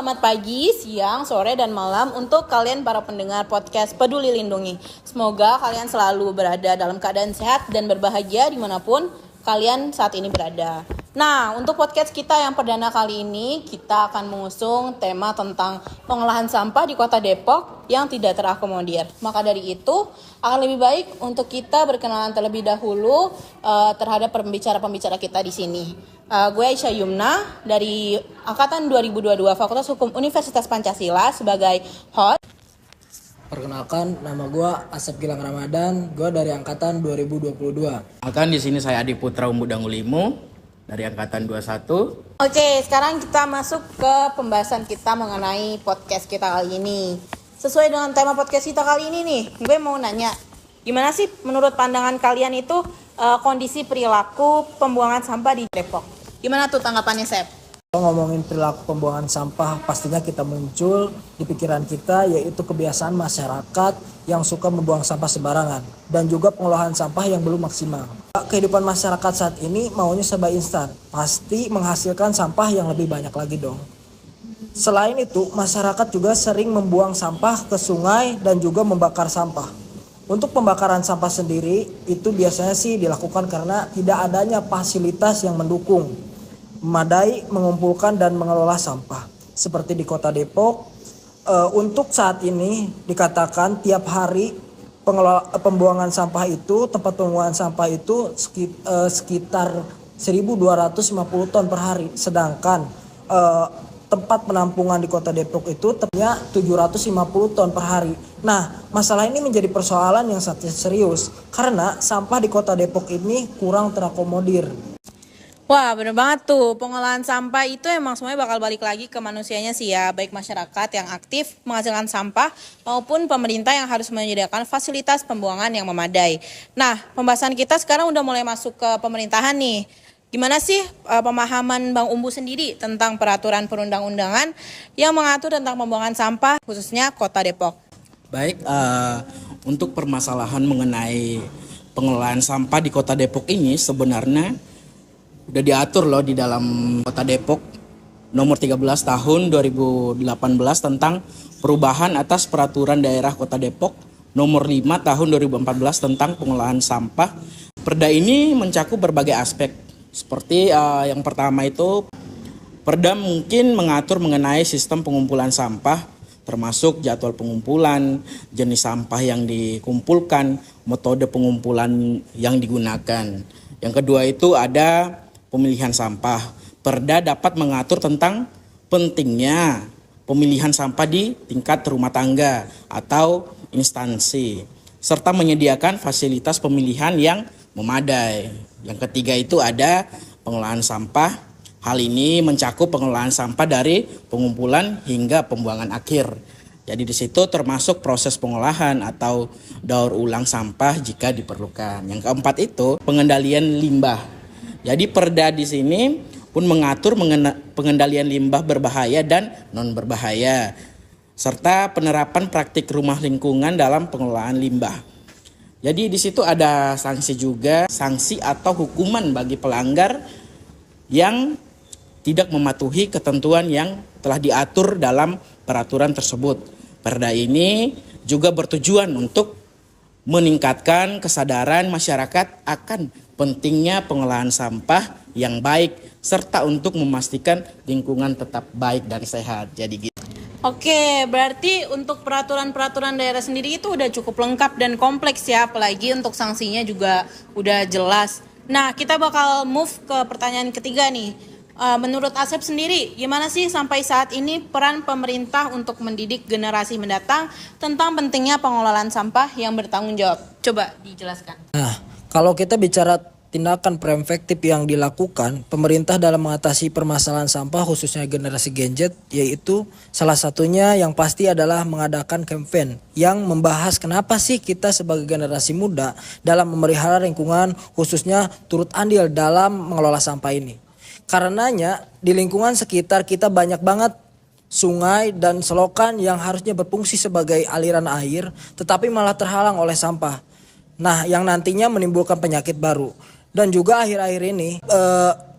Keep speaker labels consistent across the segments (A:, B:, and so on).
A: selamat pagi, siang, sore, dan malam untuk kalian para pendengar podcast Peduli Lindungi. Semoga kalian selalu berada dalam keadaan sehat dan berbahagia dimanapun kalian saat ini berada. Nah, untuk podcast kita yang perdana kali ini, kita akan mengusung tema tentang pengolahan sampah di Kota Depok yang tidak terakomodir. Maka dari itu, akan lebih baik untuk kita berkenalan terlebih dahulu terhadap pembicara-pembicara kita di sini. Gue Aisyah Yumna dari Angkatan 2022 Fakultas Hukum Universitas Pancasila sebagai host.
B: Perkenalkan, nama gue Asep Gilang Ramadan, gue dari Angkatan 2022.
C: Di sini saya Adi Putra Umbudangulimu dari Angkatan 21.
A: Oke, sekarang kita masuk ke pembahasan kita mengenai podcast kita kali ini. Sesuai dengan tema podcast kita kali ini nih, gue mau nanya, gimana sih menurut pandangan kalian itu kondisi perilaku pembuangan sampah di Depok? Gimana tuh tanggapannya, Sep?
B: Kalau ngomongin perilaku pembuangan sampah, pastinya kita muncul di pikiran kita yaitu kebiasaan masyarakat yang suka membuang sampah sembarangan dan juga pengolahan sampah yang belum maksimal. Kehidupan masyarakat saat ini maunya serba instan, pasti menghasilkan sampah yang lebih banyak lagi dong. Selain itu, masyarakat juga sering membuang sampah ke sungai dan juga membakar sampah. Untuk pembakaran sampah sendiri itu biasanya sih dilakukan karena tidak adanya fasilitas yang mendukung memadai mengumpulkan dan mengelola sampah. Seperti di Kota Depok, untuk saat ini dikatakan tiap hari pembuangan sampah itu, tempat pembuangan sampah itu sekitar 1.250 ton per hari. Sedangkan tempat penampungan di Kota Depok itu tepatnya 750 ton per hari. Nah, masalah ini menjadi persoalan yang sangat serius karena sampah di Kota Depok ini kurang terakomodir.
A: Wah, bener banget tuh. Pengolahan sampah itu emang semuanya bakal balik lagi ke manusianya sih ya. Baik masyarakat yang aktif menghasilkan sampah maupun pemerintah yang harus menyediakan fasilitas pembuangan yang memadai. Nah, pembahasan kita sekarang udah mulai masuk ke pemerintahan nih. Gimana sih pemahaman Bang Umbu sendiri tentang peraturan perundang-undangan yang mengatur tentang pembuangan sampah khususnya Kota Depok?
C: Baik, untuk permasalahan mengenai pengelolaan sampah di Kota Depok ini sebenarnya udah diatur loh di dalam Kota Depok nomor 13 tahun 2018 tentang perubahan atas peraturan daerah Kota Depok nomor 5 tahun 2014 tentang pengolahan sampah. Perda ini mencakup berbagai aspek. Seperti yang pertama itu, Perda mungkin mengatur mengenai sistem pengumpulan sampah, termasuk jadwal pengumpulan, jenis sampah yang dikumpulkan, metode pengumpulan yang digunakan. Yang kedua itu ada pemilihan sampah. Perda dapat mengatur tentang pentingnya pemilihan sampah di tingkat rumah tangga atau instansi, serta menyediakan fasilitas pemilihan yang memadai. Yang ketiga itu ada pengolahan sampah. Hal ini mencakup pengolahan sampah dari pengumpulan hingga pembuangan akhir. Jadi di situ termasuk proses pengolahan atau daur ulang sampah jika diperlukan. Yang keempat itu pengendalian limbah. Jadi Perda di sini pun mengatur pengendalian limbah berbahaya dan non berbahaya, serta penerapan praktik rumah lingkungan dalam pengelolaan limbah. Jadi di situ ada sanksi juga, sanksi atau hukuman bagi pelanggar yang tidak mematuhi ketentuan yang telah diatur dalam peraturan tersebut. Perda ini juga bertujuan untuk meningkatkan kesadaran masyarakat akan pentingnya pengolahan sampah yang baik serta untuk memastikan lingkungan tetap baik dan sehat. Jadi gitu.
A: Oke, berarti untuk peraturan-peraturan daerah sendiri itu udah cukup lengkap dan kompleks ya, apalagi untuk sanksinya juga udah jelas. Nah, kita bakal move ke pertanyaan ketiga nih. Menurut Asep sendiri, gimana sih sampai saat ini peran pemerintah untuk mendidik generasi mendatang tentang pentingnya pengelolaan sampah yang bertanggung jawab? Coba dijelaskan.
B: Nah, kalau kita bicara tindakan preventif yang dilakukan pemerintah dalam mengatasi permasalahan sampah khususnya generasi Gen Z, yaitu salah satunya yang pasti adalah mengadakan campaign yang membahas kenapa sih kita sebagai generasi muda dalam memelihara lingkungan khususnya turut andil dalam mengelola sampah ini. Karenanya di lingkungan sekitar kita banyak banget sungai dan selokan yang harusnya berfungsi sebagai aliran air tetapi malah terhalang oleh sampah. Nah, yang nantinya menimbulkan penyakit baru. Dan juga akhir-akhir ini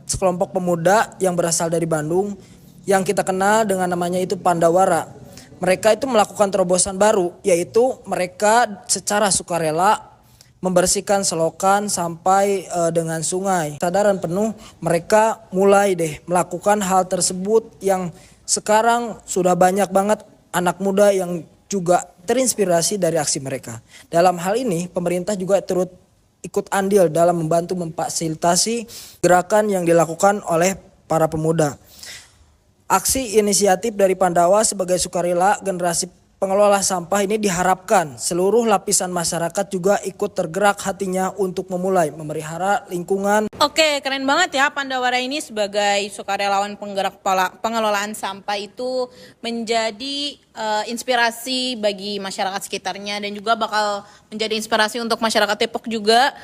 B: sekelompok pemuda yang berasal dari Bandung yang kita kenal dengan namanya itu Pandawara. Mereka itu melakukan terobosan baru, yaitu mereka secara sukarela membersihkan selokan sampai dengan sungai. Sadaran penuh mereka mulai melakukan hal tersebut yang sekarang sudah banyak banget anak muda yang juga terinspirasi dari aksi mereka. Dalam hal ini pemerintah juga turut ikut andil dalam membantu memfasilitasi gerakan yang dilakukan oleh para pemuda. Aksi inisiatif dari Pandawa sebagai sukarela generasi pengelola sampah ini diharapkan seluruh lapisan masyarakat juga ikut tergerak hatinya untuk memulai memelihara lingkungan.
A: Oke, keren banget ya Pandawara ini sebagai sukarelawan penggerak pengelolaan sampah itu menjadi inspirasi bagi masyarakat sekitarnya dan juga bakal menjadi inspirasi untuk masyarakat Depok juga,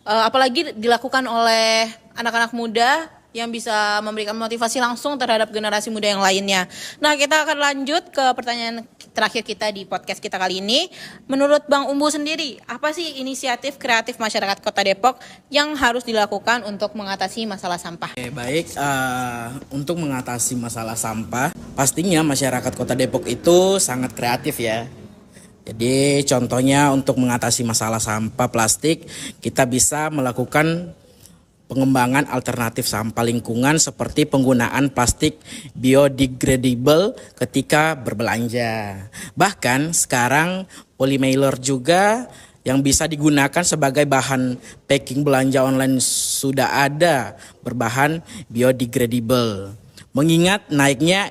A: apalagi dilakukan oleh anak-anak muda yang bisa memberikan motivasi langsung terhadap generasi muda yang lainnya. Nah, kita akan lanjut ke pertanyaan terakhir kita di podcast kita kali ini. Menurut Bang Umbu sendiri, apa sih inisiatif kreatif masyarakat Kota Depok yang harus dilakukan untuk mengatasi masalah sampah?
C: Baik, untuk mengatasi masalah sampah, pastinya masyarakat Kota Depok itu sangat kreatif ya. Jadi contohnya untuk mengatasi masalah sampah plastik, kita bisa melakukan pengembangan alternatif sampah lingkungan seperti penggunaan plastik biodegradable ketika berbelanja. Bahkan sekarang polymailer juga yang bisa digunakan sebagai bahan packing belanja online sudah ada berbahan biodegradable. Mengingat naiknya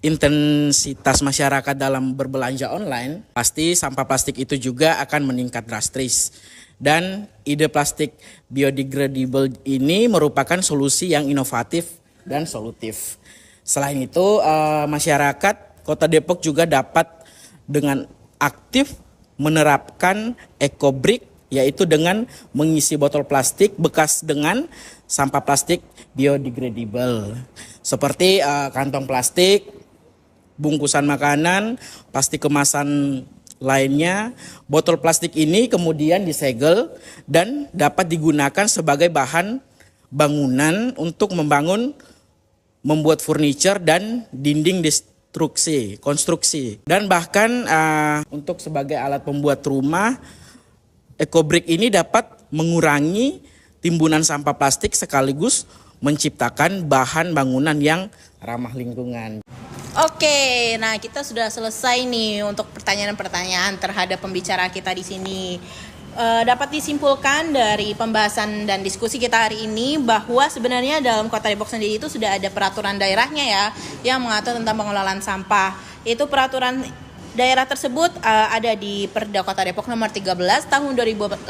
C: intensitas masyarakat dalam berbelanja online, pasti sampah plastik itu juga akan meningkat drastis. Dan ide plastik biodegradable ini merupakan solusi yang inovatif dan solutif. Selain itu, masyarakat Kota Depok juga dapat dengan aktif menerapkan eco-brick, yaitu dengan mengisi botol plastik bekas dengan sampah plastik biodegradable. Seperti kantong plastik, bungkusan makanan, plastik kemasan lainnya. Botol plastik ini kemudian disegel dan dapat digunakan sebagai bahan bangunan untuk membuat furniture dan dinding konstruksi. Dan bahkan untuk sebagai alat pembuat rumah, eco-brick ini dapat mengurangi timbunan sampah plastik sekaligus menciptakan bahan bangunan yang ramah lingkungan.
A: Oke, nah kita sudah selesai nih untuk pertanyaan-pertanyaan terhadap pembicara kita di sini. Dapat disimpulkan dari pembahasan dan diskusi kita hari ini bahwa sebenarnya dalam Kota Depok sendiri itu sudah ada peraturan daerahnya ya yang mengatur tentang pengelolaan sampah. Itu peraturan daerah tersebut ada di Perda Kota Depok nomor 13 tahun 2018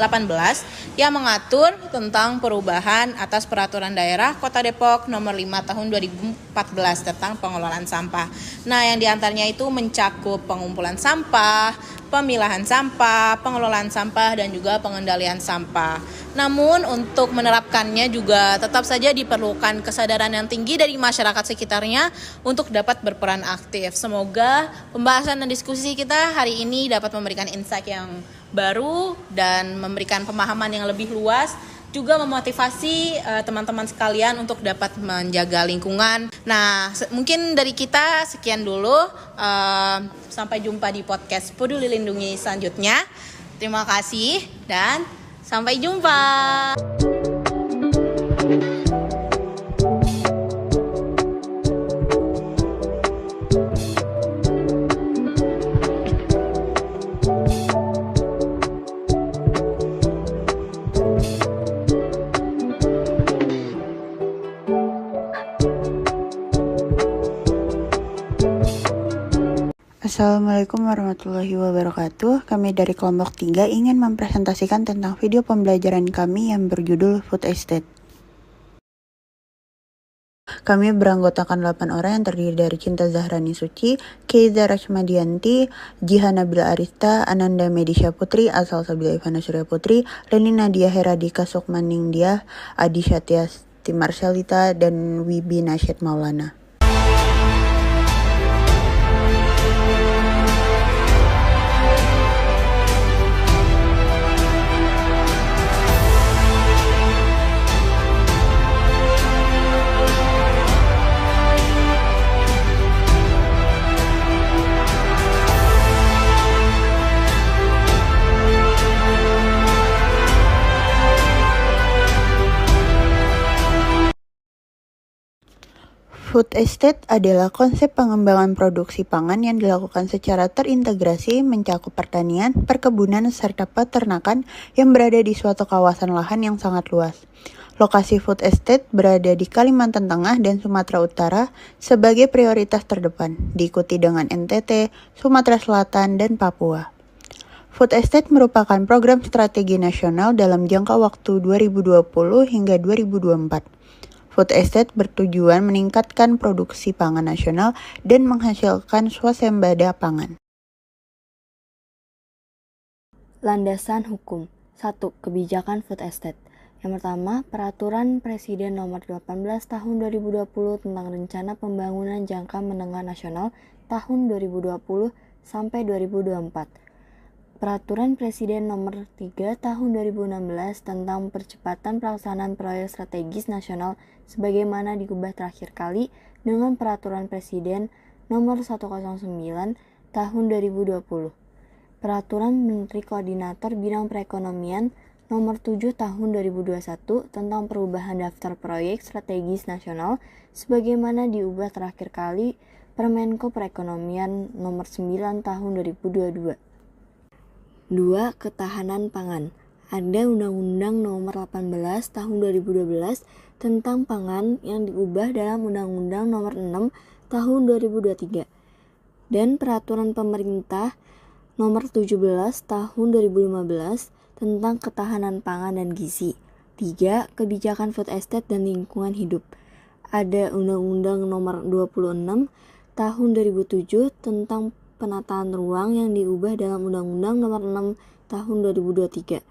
A: yang mengatur tentang perubahan atas peraturan daerah Kota Depok nomor 5 tahun 2014 tentang pengelolaan sampah. Nah, yang diantaranya itu mencakup pengumpulan sampah, pemilahan sampah, pengelolaan sampah, dan juga pengendalian sampah. Namun untuk menerapkannya juga tetap saja diperlukan kesadaran yang tinggi dari masyarakat sekitarnya untuk dapat berperan aktif. Semoga pembahasan dan diskusi kita hari ini dapat memberikan insight yang baru dan memberikan pemahaman yang lebih luas, juga memotivasi teman-teman sekalian untuk dapat menjaga lingkungan. Nah, mungkin dari kita sekian dulu. Sampai jumpa di podcast Peduli Lindungi selanjutnya. Terima kasih dan sampai jumpa.
D: Assalamualaikum warahmatullahi wabarakatuh. Kami dari kelompok 3 ingin mempresentasikan tentang video pembelajaran kami yang berjudul Food Estate. Kami beranggotakan 8 orang yang terdiri dari Cinta Zahrani Suci, Keiza Rachmadianti, Jihan Nabila Arista, Ananda Medisha Putri, Asal Sabila Ivana Surya Putri, Leni Nadia Heradika Sukmaning Diah, Adi Satyasti Marsyalita, dan Wibi Nasyid Maulana. Food estate adalah konsep pengembangan produksi pangan yang dilakukan secara terintegrasi mencakup pertanian, perkebunan, serta peternakan yang berada di suatu kawasan lahan yang sangat luas. Lokasi food estate berada di Kalimantan Tengah dan Sumatera Utara sebagai prioritas terdepan, diikuti dengan NTT, Sumatera Selatan, dan Papua. Food estate merupakan program strategi nasional dalam jangka waktu 2020 hingga 2024. Food estate bertujuan meningkatkan produksi pangan nasional dan menghasilkan swasembada pangan.
E: Landasan hukum. 1. Kebijakan food estate. Yang pertama, Peraturan Presiden Nomor 18 Tahun 2020 tentang Rencana Pembangunan Jangka Menengah Nasional tahun 2020 sampai 2024. Peraturan Presiden Nomor 3 Tahun 2016 tentang Percepatan Pelaksanaan Proyek Strategis Nasional sebagaimana diubah terakhir kali dengan Peraturan Presiden Nomor 109 Tahun 2020. Peraturan Menteri Koordinator Bidang Perekonomian Nomor 7 Tahun 2021 tentang perubahan daftar proyek strategis nasional sebagaimana diubah terakhir kali Permenko Perekonomian Nomor 9 Tahun 2022. 2. Ketahanan pangan. Ada Undang-Undang Nomor 18 Tahun 2012 tentang pangan yang diubah dalam Undang-Undang Nomor 6 Tahun 2023 dan Peraturan Pemerintah Nomor 17 Tahun 2015 tentang ketahanan pangan dan gizi. 3. Kebijakan food estate dan lingkungan hidup. Ada Undang-Undang Nomor 26 Tahun 2007 tentang penataan ruang yang diubah dalam Undang-Undang Nomor 6 Tahun 2023.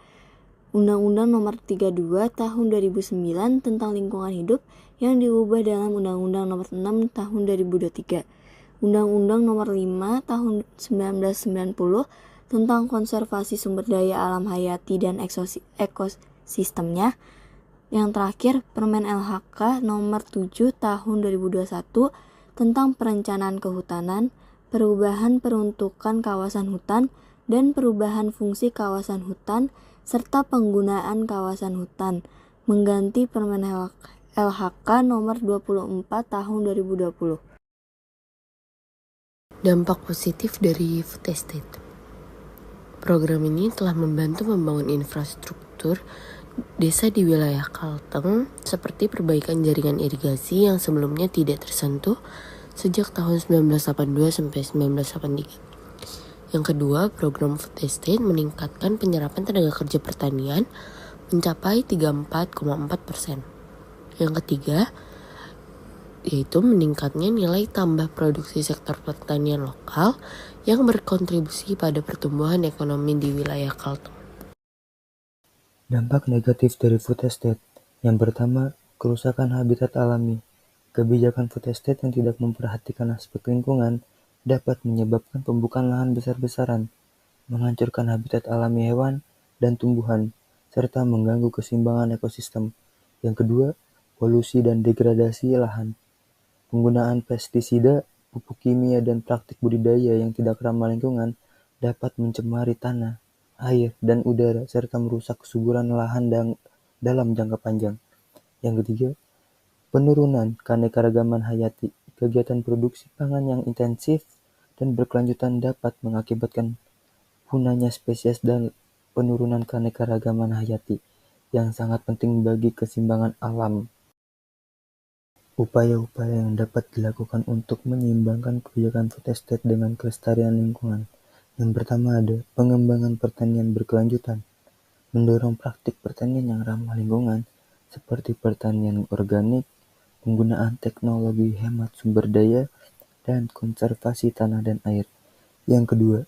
E: Undang-Undang Nomor 32 Tahun 2009 tentang lingkungan hidup yang diubah dalam Undang-Undang Nomor 6 Tahun 2023. Undang-Undang Nomor 5 Tahun 1990 tentang konservasi sumber daya alam hayati dan ekosistemnya. Yang terakhir, Permen LHK Nomor 7 Tahun 2021 tentang perencanaan kehutanan, perubahan peruntukan kawasan hutan, dan perubahan fungsi kawasan hutan, serta penggunaan kawasan hutan, mengganti Permen LHK Nomor 24 Tahun 2020.
F: Dampak positif dari food estate. Program ini telah membantu membangun infrastruktur desa di wilayah Kalteng seperti perbaikan jaringan irigasi yang sebelumnya tidak tersentuh sejak tahun 1982 sampai 1983. Yang kedua, program food estate meningkatkan penyerapan tenaga kerja pertanian mencapai 34,4%. Yang ketiga, yaitu meningkatnya nilai tambah produksi sektor pertanian lokal yang berkontribusi pada pertumbuhan ekonomi di wilayah Kalteng.
G: Dampak negatif dari food estate. Yang pertama, kerusakan habitat alami. Kebijakan food estate yang tidak memperhatikan aspek lingkungan dapat menyebabkan pembukaan lahan besar-besaran, menghancurkan habitat alami hewan dan tumbuhan, serta mengganggu keseimbangan ekosistem. Yang kedua, polusi dan degradasi lahan. Penggunaan pestisida, pupuk kimia, dan praktik budidaya yang tidak ramah lingkungan dapat mencemari tanah, air, dan udara, serta merusak kesuburan lahan dalam jangka panjang. Yang ketiga, penurunan keanekaragaman hayati. Kegiatan produksi pangan yang intensif dan berkelanjutan dapat mengakibatkan punahnya spesies dan penurunan keanekaragaman hayati yang sangat penting bagi keseimbangan alam. Upaya-upaya yang dapat dilakukan untuk menyeimbangkan kebijakan food estate dengan kelestarian lingkungan. Yang pertama ada pengembangan pertanian berkelanjutan, mendorong praktik pertanian yang ramah lingkungan seperti pertanian organik, penggunaan teknologi hemat sumber daya, dan konservasi tanah dan air. Yang kedua,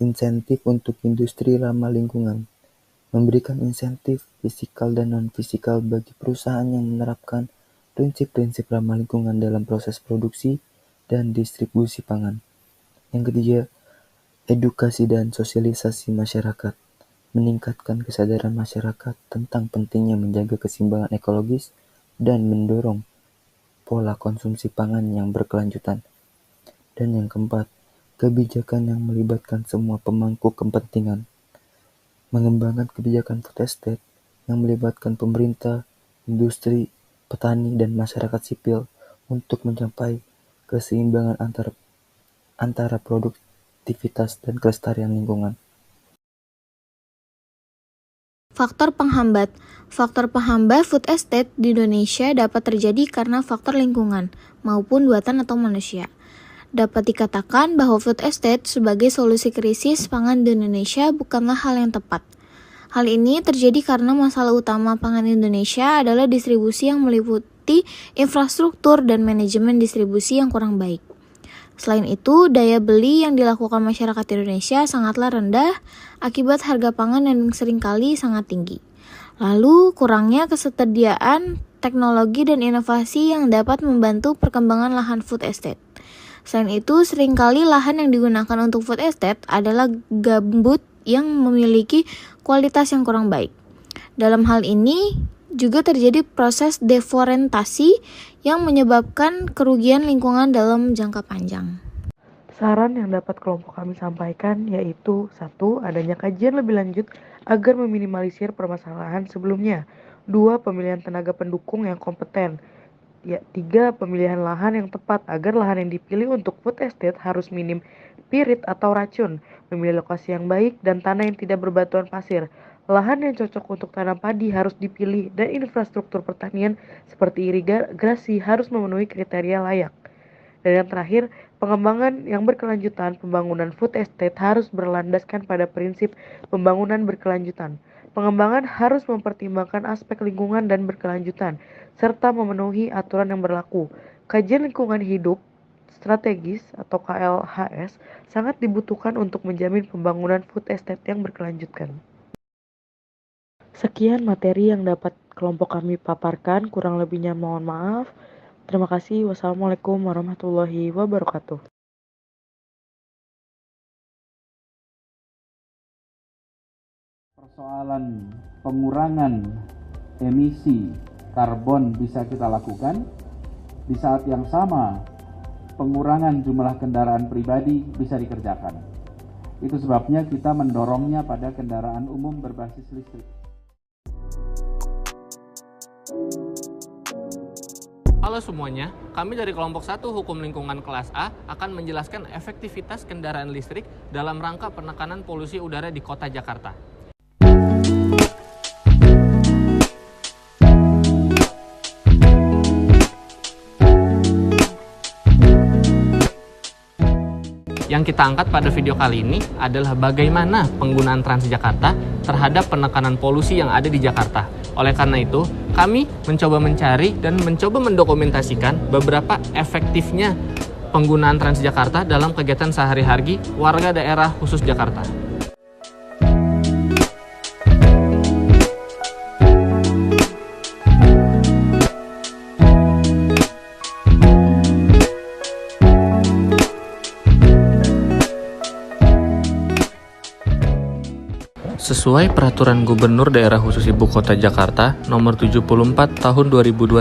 G: insentif untuk industri ramah lingkungan. Memberikan insentif fisikal dan non-fisikal bagi perusahaan yang menerapkan prinsip-prinsip ramah lingkungan dalam proses produksi dan distribusi pangan. Yang ketiga, edukasi dan sosialisasi masyarakat. Meningkatkan kesadaran masyarakat tentang pentingnya menjaga keseimbangan ekologis dan mendorong pola konsumsi pangan yang berkelanjutan. Dan yang keempat, kebijakan yang melibatkan semua pemangku kepentingan. Mengembangkan kebijakan food estate yang melibatkan pemerintah, industri, petani, dan masyarakat sipil untuk mencapai keseimbangan antara produktivitas dan kelestarian lingkungan.
H: Faktor penghambat. Faktor penghambat food estate di Indonesia dapat terjadi karena faktor lingkungan maupun buatan atau manusia. Dapat dikatakan bahwa food estate sebagai solusi krisis pangan di Indonesia bukanlah hal yang tepat. Hal ini terjadi karena masalah utama pangan Indonesia adalah distribusi yang meliputi infrastruktur dan manajemen distribusi yang kurang baik. Selain itu, daya beli yang dilakukan masyarakat Indonesia sangatlah rendah akibat harga pangan yang seringkali sangat tinggi. Lalu, kurangnya ketersediaan teknologi dan inovasi yang dapat membantu perkembangan lahan food estate. Selain itu, seringkali lahan yang digunakan untuk food estate adalah gambut yang memiliki kualitas yang kurang baik. Dalam hal ini, juga terjadi proses deforestasi yang menyebabkan kerugian lingkungan dalam jangka panjang.
I: Saran yang dapat kelompok kami sampaikan yaitu 1. Adanya kajian lebih lanjut agar meminimalisir permasalahan sebelumnya. 2. Pemilihan tenaga pendukung yang kompeten. 3. Pemilihan lahan yang tepat agar lahan yang dipilih untuk food estate harus minim pirit atau racun. Memilih lokasi yang baik dan tanah yang tidak berbatuan pasir. Lahan yang cocok untuk tanam padi harus dipilih dan infrastruktur pertanian seperti irigasi harus memenuhi kriteria layak. Dan yang terakhir, pengembangan yang berkelanjutan pembangunan food estate harus berlandaskan pada prinsip pembangunan berkelanjutan. Pengembangan harus mempertimbangkan aspek lingkungan dan berkelanjutan, serta memenuhi aturan yang berlaku. Kajian lingkungan hidup strategis atau KLHS sangat dibutuhkan untuk menjamin pembangunan food estate yang berkelanjutan. Sekian materi yang dapat kelompok kami paparkan, kurang lebihnya mohon maaf. Terima kasih. Wassalamualaikum warahmatullahi wabarakatuh.
J: Persoalan pengurangan emisi karbon bisa kita lakukan, di saat yang sama pengurangan jumlah kendaraan pribadi bisa dikerjakan. Itu sebabnya kita mendorongnya pada kendaraan umum berbasis listrik.
K: Halo semuanya, kami dari kelompok 1 Hukum Lingkungan kelas A akan menjelaskan efektivitas kendaraan listrik dalam rangka penekanan polusi udara di Kota Jakarta. Yang kita angkat pada video kali ini adalah bagaimana penggunaan Transjakarta terhadap penekanan polusi yang ada di Jakarta. Oleh karena itu, kami mencoba mencari dan mencoba mendokumentasikan beberapa efektifnya penggunaan Transjakarta dalam kegiatan sehari-hari warga daerah khusus Jakarta. Sesuai Peraturan Gubernur Daerah Khusus Ibu Kota Jakarta Nomor 74 Tahun 2021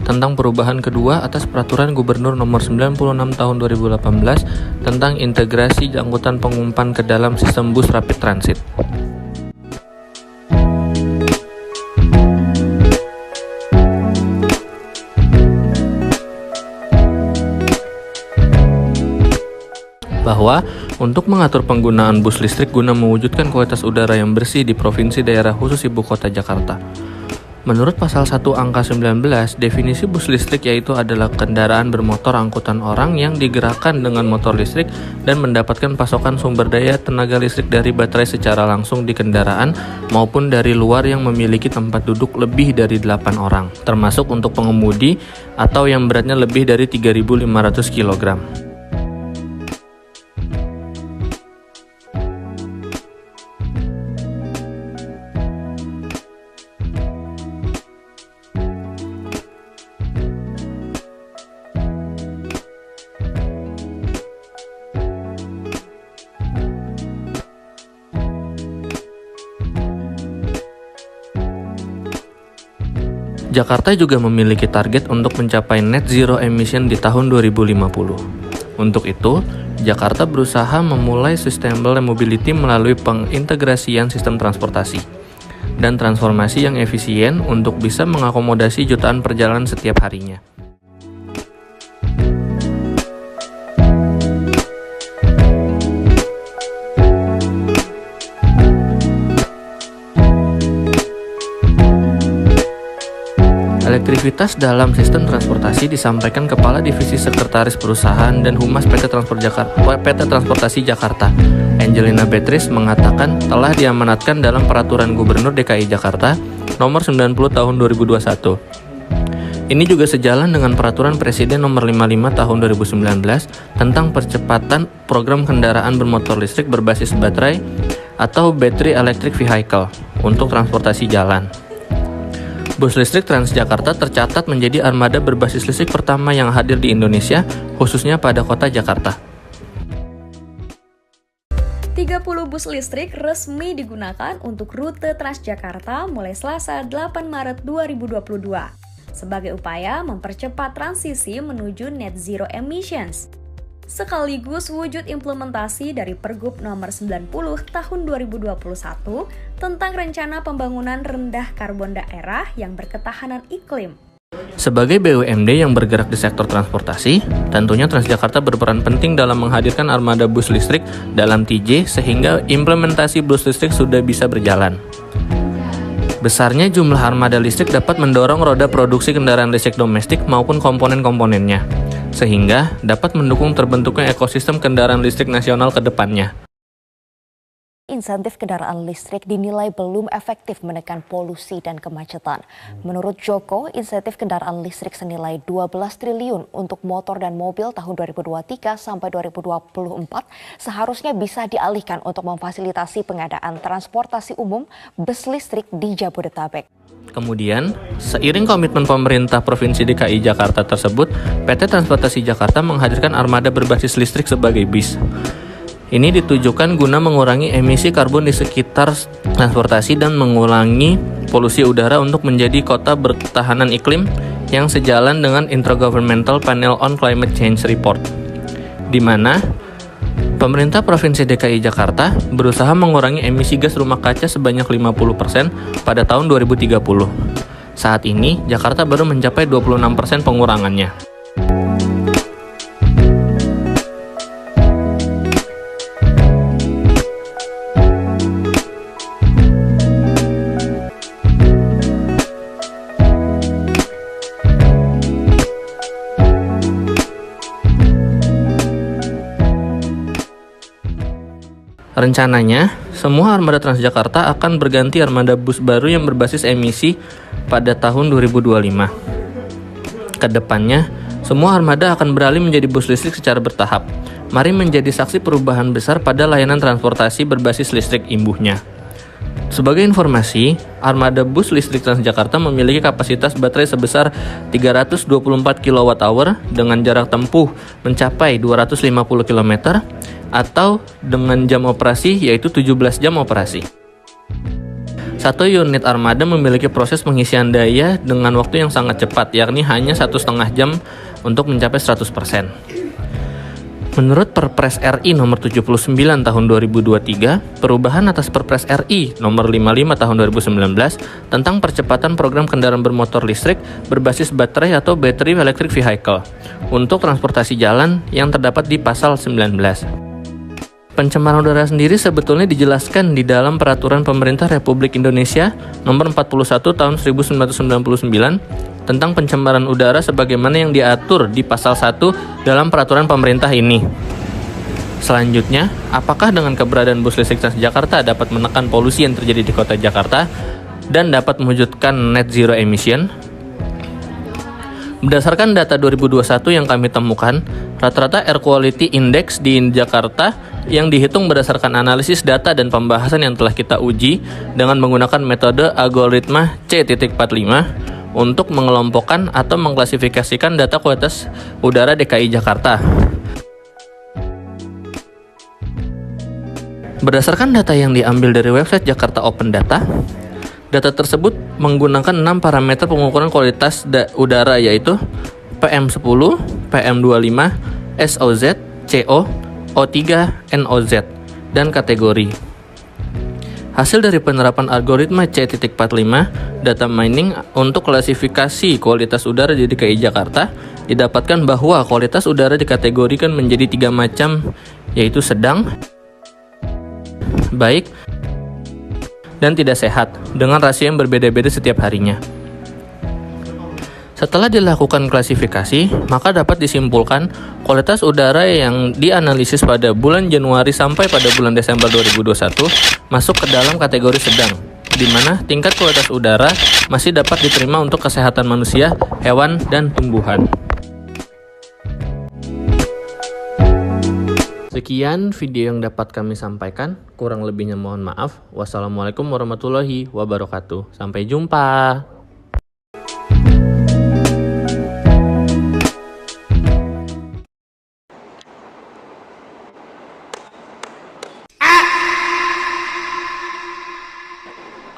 K: tentang perubahan kedua atas Peraturan Gubernur Nomor 96 Tahun 2018 tentang integrasi angkutan pengumpan ke dalam sistem bus rapid transit. Bahwa untuk mengatur penggunaan bus listrik guna mewujudkan kualitas udara yang bersih di Provinsi Daerah Khusus Ibu Kota Jakarta. Menurut pasal 1 angka 19, definisi bus listrik yaitu adalah kendaraan bermotor angkutan orang yang digerakkan dengan motor listrik dan mendapatkan pasokan sumber daya tenaga listrik dari baterai secara langsung di kendaraan maupun dari luar yang memiliki tempat duduk lebih dari 8 orang, termasuk untuk pengemudi atau yang beratnya lebih dari 3.500 kg. Jakarta juga memiliki target untuk mencapai net zero emission di tahun 2050. Untuk itu, Jakarta berusaha memulai sustainable mobility melalui pengintegrasian sistem transportasi dan transformasi yang efisien untuk bisa mengakomodasi jutaan perjalanan setiap harinya. Elektrivitas dalam sistem transportasi disampaikan Kepala Divisi Sekretaris Perusahaan dan Humas PT Transportasi Jakarta, Angelina Beatrice, mengatakan telah diamanatkan dalam Peraturan Gubernur DKI Jakarta Nomor 90 Tahun 2021. Ini juga sejalan dengan Peraturan Presiden Nomor 55 Tahun 2019 tentang percepatan program kendaraan bermotor listrik berbasis baterai atau Battery Electric Vehicle untuk transportasi jalan. Bus listrik Transjakarta tercatat menjadi armada berbasis listrik pertama yang hadir di Indonesia, khususnya pada kota Jakarta.
L: 30 bus listrik resmi digunakan untuk rute Transjakarta mulai Selasa 8 Maret 2022 sebagai upaya mempercepat transisi menuju net zero emissions, sekaligus wujud implementasi dari Pergub Nomor 90 Tahun 2021 tentang Rencana Pembangunan Rendah Karbon Daerah yang Berketahanan Iklim.
K: Sebagai BUMD yang bergerak di sektor transportasi, tentunya Transjakarta berperan penting dalam menghadirkan armada bus listrik dalam TJ sehingga implementasi bus listrik sudah bisa berjalan. Besarnya jumlah armada listrik dapat mendorong roda produksi kendaraan listrik domestik maupun komponen-komponennya, sehingga dapat mendukung terbentuknya ekosistem kendaraan listrik nasional ke depannya.
M: Insentif kendaraan listrik dinilai belum efektif menekan polusi dan kemacetan. Menurut Joko, insentif kendaraan listrik senilai 12 triliun untuk motor dan mobil tahun 2023 sampai 2024 seharusnya bisa dialihkan untuk memfasilitasi pengadaan transportasi umum bus listrik di Jabodetabek.
K: Kemudian, seiring komitmen pemerintah Provinsi DKI Jakarta tersebut, PT Transportasi Jakarta menghadirkan armada berbasis listrik sebagai bis. Ini ditujukan guna mengurangi emisi karbon di sekitar transportasi dan mengurangi polusi udara untuk menjadi kota berketahanan iklim yang sejalan dengan Intergovernmental Panel on Climate Change Report, di mana pemerintah Provinsi DKI Jakarta berusaha mengurangi emisi gas rumah kaca sebanyak 50% pada tahun 2030. Saat ini, Jakarta baru mencapai 26% pengurangannya. Rencananya, semua armada Transjakarta akan berganti armada bus baru yang berbasis emisi pada tahun 2025. Kedepannya, semua armada akan beralih menjadi bus listrik secara bertahap. Mari menjadi saksi perubahan besar pada layanan transportasi berbasis listrik imbuhnya. Sebagai informasi, armada bus listrik Transjakarta memiliki kapasitas baterai sebesar 324 kWh dengan jarak tempuh mencapai 250 km atau dengan jam operasi yaitu 17 jam operasi. Satu unit armada memiliki proses pengisian daya dengan waktu yang sangat cepat, yakni hanya 1,5 jam untuk mencapai 100%. Menurut Perpres RI nomor 79 tahun 2023, perubahan atas Perpres RI nomor 55 tahun 2019 tentang percepatan program kendaraan bermotor listrik berbasis baterai atau Battery Electric Vehicle untuk transportasi jalan yang terdapat di pasal 19. Pencemaran udara sendiri sebetulnya dijelaskan di dalam Peraturan Pemerintah Republik Indonesia Nomor 41 Tahun 1999 tentang pencemaran udara sebagaimana yang diatur di pasal 1 dalam peraturan pemerintah ini. Selanjutnya, apakah dengan keberadaan bus listrik Transjakarta dapat menekan polusi yang terjadi di kota Jakarta dan dapat mewujudkan net zero emission? Berdasarkan data 2021 yang kami temukan, rata-rata Air Quality Index di Jakarta yang dihitung berdasarkan analisis data dan pembahasan yang telah kita uji dengan menggunakan metode algoritma C.45 untuk mengelompokkan atau mengklasifikasikan data kualitas udara DKI Jakarta. Berdasarkan data yang diambil dari website Jakarta Open Data, data tersebut menggunakan 6 parameter pengukuran kualitas udara yaitu PM10, PM25, SOZ, CO, O3, NOZ, dan kategori. Hasil dari penerapan algoritma C.45 data mining untuk klasifikasi kualitas udara di DKI Jakarta didapatkan bahwa kualitas udara dikategorikan menjadi 3 macam, yaitu sedang, baik, dan tidak sehat dengan rasio yang berbeda-beda setiap harinya. Setelah dilakukan klasifikasi, maka dapat disimpulkan kualitas udara yang dianalisis pada bulan Januari sampai pada bulan Desember 2021 masuk ke dalam kategori sedang, di mana tingkat kualitas udara masih dapat diterima untuk kesehatan manusia, hewan, dan tumbuhan. Sekian video yang dapat kami sampaikan, kurang lebihnya mohon maaf. Wassalamualaikum warahmatullahi wabarakatuh. Sampai jumpa.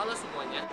K: Halo semuanya,